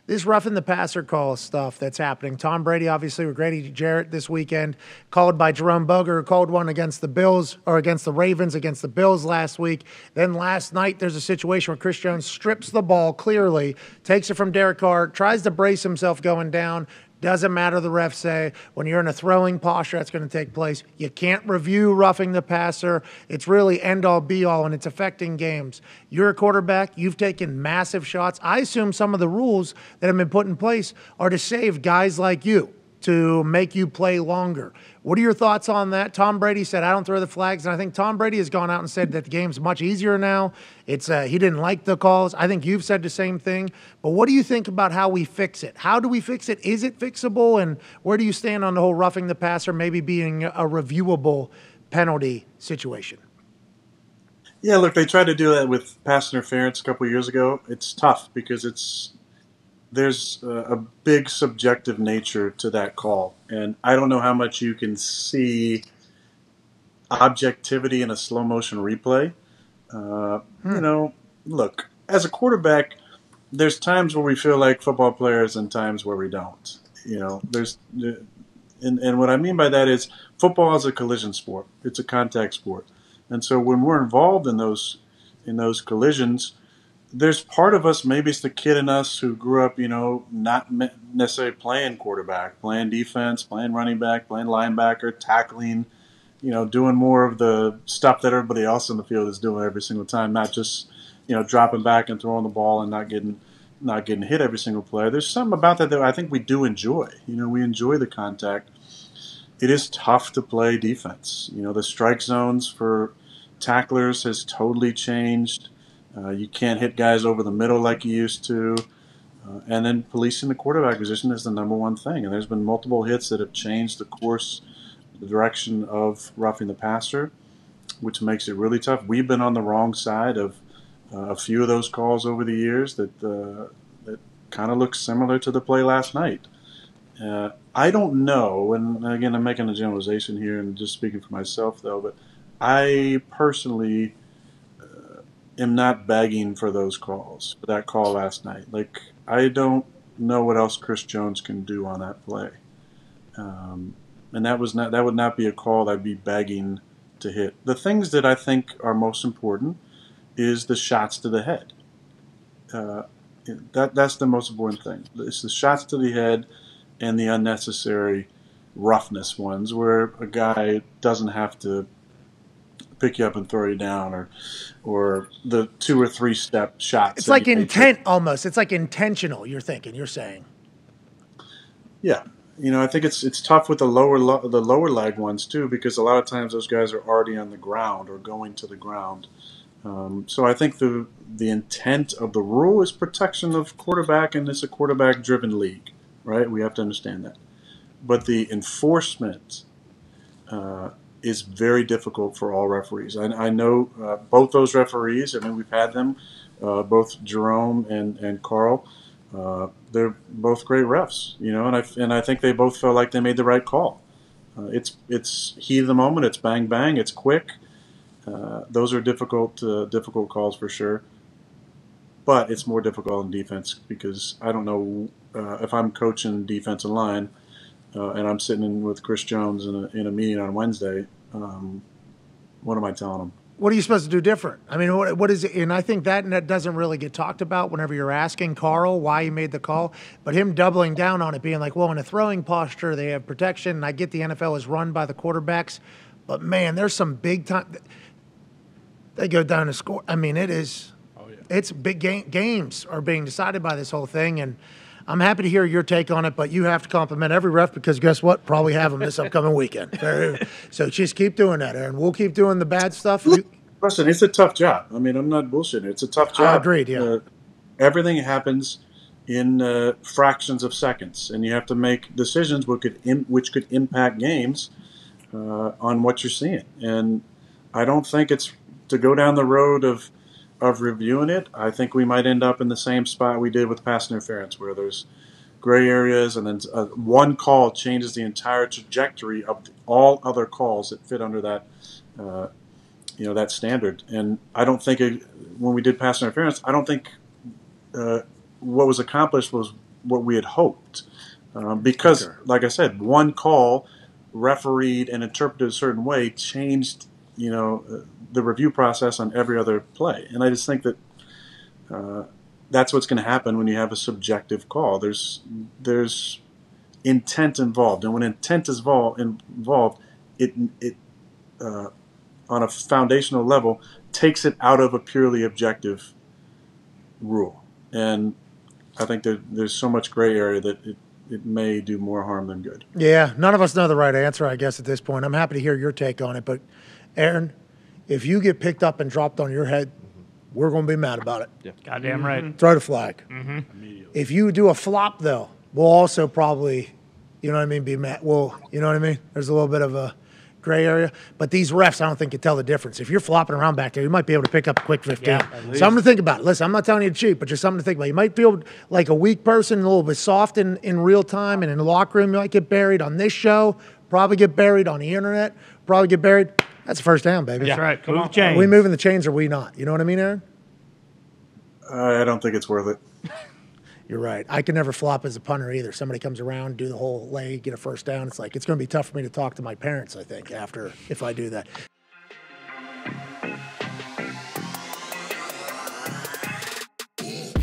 this roughing the passer call stuff that's happening. Tom Brady, obviously, with Grady Jarrett this weekend, called by Jerome Boger, who called one against the Bills or against the Ravens, against the Bills last week. Then last night, there's a situation where Chris Jones strips the ball clearly, takes it from Derek Carr, tries to brace himself going down. Doesn't matter, the refs say. When you're in a throwing posture, that's going to take place. You can't review roughing the passer. It's really end-all, be-all, and it's affecting games. You're a quarterback. You've taken massive shots. I assume some of the rules that have been put in place are to save guys like you, to make you play longer. What are your thoughts on that? Tom Brady said, I don't throw the flags. And I think Tom Brady has gone out and said that the game's much easier now. It's he didn't like the calls. I think you've said the same thing. But what do you think about how we fix it? How do we fix it? Is it fixable? And where do you stand on the whole roughing the passer maybe being a reviewable penalty situation? Yeah, look, they tried to do that with pass interference a couple of years ago. It's tough because there's a big subjective nature to that call. And I don't know how much you can see objectivity in a slow motion replay. You know, look, as a quarterback, there's times where we feel like football players and times where we don't. You know, and what I mean by that is football is a collision sport. It's a contact sport. And so when we're involved in those collisions, there's part of us, maybe it's the kid in us who grew up, you know, not necessarily playing quarterback, playing defense, playing running back, playing linebacker, tackling, you know, doing more of the stuff that everybody else in the field is doing every single time, not just, you know, dropping back and throwing the ball and not getting hit every single play. There's something about that I think we do enjoy. You know, we enjoy the contact. It is tough to play defense. You know, the strike zones for tacklers has totally changed. You can't hit guys over the middle like you used to. And then policing the quarterback position is the number one thing. And there's been multiple hits that have changed the course, the direction of roughing the passer, which makes it really tough. We've been on the wrong side of a few of those calls over the years that kind of look similar to the play last night. I don't know, and again, I'm making a generalization here and just speaking for myself, though, but I personally am not begging for those calls, for that call last night. Like, I don't know what else Chris Jones can do on that play. And that would not be a call I'd be begging to hit. The things that I think are most important is the shots to the head. That's the most important thing. It's the shots to the head and the unnecessary roughness ones where a guy doesn't have to pick you up and throw you down, or the 2 or 3 step shots. It's like intent almost. It's like intentional, you're saying. Yeah. You know, I think it's tough with the lower leg ones too, because a lot of times those guys are already on the ground or going to the ground. So I think the intent of the rule is protection of quarterback, and it's a quarterback-driven league, right? We have to understand that. But the enforcement is very difficult for all referees. I know both those referees. I mean, we've had them, both Jerome and Carl. They're both great refs, you know, and I think they both felt like they made the right call. It's heat of the moment. It's bang bang. It's quick. Those are difficult calls for sure. But it's more difficult in defense because I don't know if I'm coaching defensive line and I'm sitting in with Chris Jones in a meeting on Wednesday. What am I telling him? What are you supposed to do different? I mean, what is it? And I think that doesn't really get talked about whenever you're asking Carl why he made the call. But him doubling down on it, being like, well, in a throwing posture, they have protection. And I get the NFL is run by the quarterbacks. But, man, there's some big time – they go down to score. I mean, it is – it's big games are being decided by this whole thing. And I'm happy to hear your take on it, but you have to compliment every ref because guess what? Probably have them this upcoming weekend. So just keep doing that, Aaron. We'll keep doing the bad stuff. Listen, it's a tough job. I mean, I'm not bullshitting. It's a tough job. Agreed, yeah. Everything happens in fractions of seconds, and you have to make decisions which could impact games on what you're seeing. And I don't think it's to go down the road of reviewing it. I think we might end up in the same spot we did with pass interference, where there's gray areas, and then one call changes the entire trajectory of all other calls that fit under that, that standard. And I don't think when we did pass interference, I don't think what was accomplished was what we had hoped. Because, like I said, one call refereed and interpreted a certain way changed, the review process on every other play. And I just think that that's what's going to happen when you have a subjective call. There's intent involved, and when intent is involved, it on a foundational level takes it out of a purely objective rule. And I think there's so much gray area that it may do more harm than good. Yeah, none of us know the right answer, I guess, at this point. I'm happy to hear your take on it. But, Aaron, if you get picked up and dropped on your head, we're going to be mad about it. Yeah. Goddamn right. Throw the flag. If you do a flop, though, we'll also probably, be mad. Well, you know what I mean? There's a little bit of a gray area. But these refs, I don't think can tell the difference. If you're flopping around back there, you might be able to pick up a quick 15. Yeah, something to think about. Listen, I'm not telling you to cheat, but just something to think about. You might feel like a weak person, a little bit soft in real time, and in the locker room, you might get buried on this show, probably get buried on the internet, probably get buried. That's the first down, baby. That's right. Come on. Are we moving the chains or are we not? You know what I mean, Aaron? I don't think it's worth it. You're right. I can never flop as a punter either. Somebody comes around, do the whole leg, get a first down. It's going to be tough for me to talk to my parents, I think, if I do that.